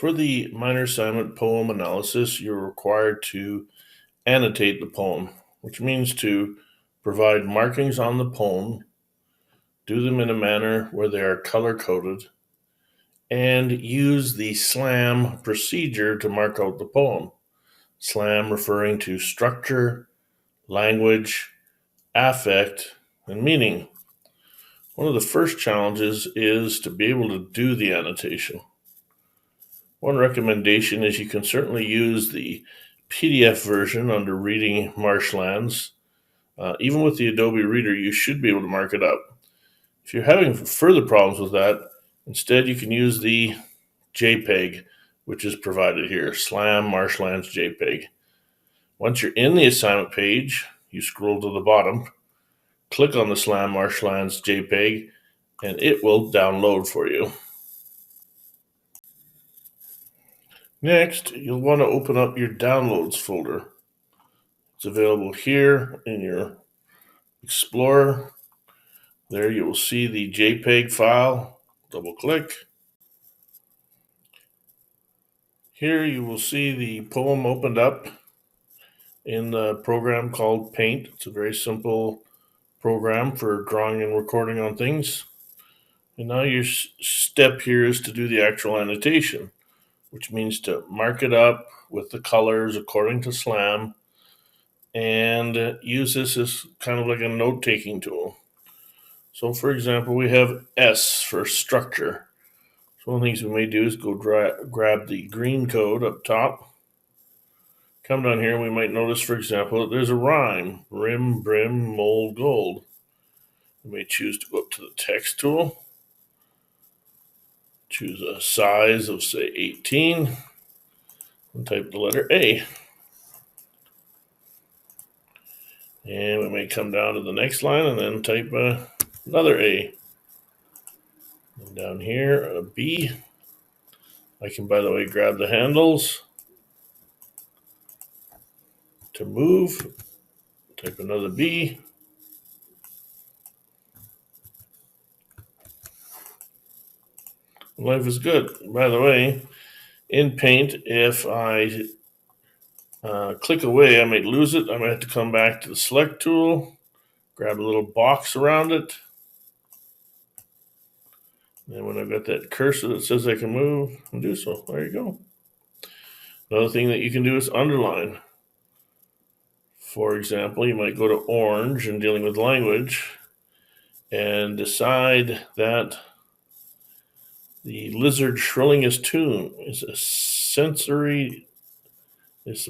For the minor assignment poem analysis, you're required to annotate the poem, which means to provide markings on the poem, do them in a manner where they are color coded, and use the SLAM procedure to mark out the poem. SLAM referring to structure, language, affect, and meaning. One of the first challenges is to be able to do the annotation. One recommendation is you can certainly use the PDF version under Reading Marshlands. Even with the Adobe Reader, you should be able to mark it up. If you're having further problems with that, instead you can use the JPEG, which is provided here, SLAM Marshlands JPEG. Once you're in the assignment page, you scroll to the bottom, click on the SLAM Marshlands JPEG, and it will download for you. Next, you'll want to open up your Downloads folder. It's available here in your Explorer. There you will see the JPEG file. Double click. Here you will see the poem opened up in the program called Paint. It's a very simple program for drawing and recording on things. And now your step here is to do the actual annotation, which means to mark it up with the colors according to SLAM and use this as kind of like a note-taking tool. So for example, we have S for structure. So one of the things we may do is go grab the green code up top. Come down here and we might notice, for example, that there's a rhyme, rim, brim, mold, gold. We may choose to go up to the text tool, choose a size of say 18, and type the letter A. And we may come down to the next line and then type another A. And down here, a B. I can, by the way, grab the handles to move, type another B. Life is good. By the way, in Paint, if I click away, I might lose it. I might have to come back to the Select tool, grab a little box around it. And when I've got that cursor that says I can move, and do so. There you go. Another thing that you can do is underline. For example, you might go to orange in dealing with language and decide that the lizard shrilling his tune is some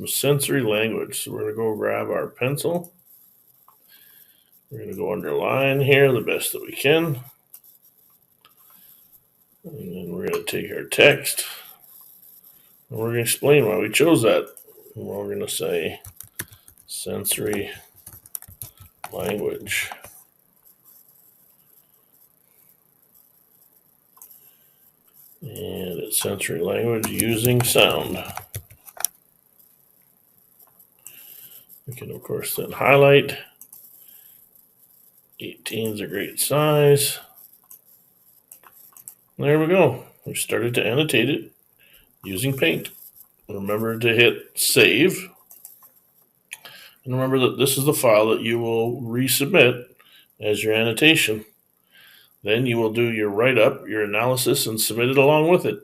sensory language. So we're going to go grab our pencil. We're going to go underline here the best that we can. And then we're going to take our text. And we're going to explain why we chose that. And we're going to say sensory language. And it's sensory language using sound. We can, of course, then highlight. 18 is a great size. There we go. We've started to annotate it using Paint. Remember to hit Save. And remember that this is the file that you will resubmit as your annotation. Then you will do your write-up, your analysis, and submit it along with it.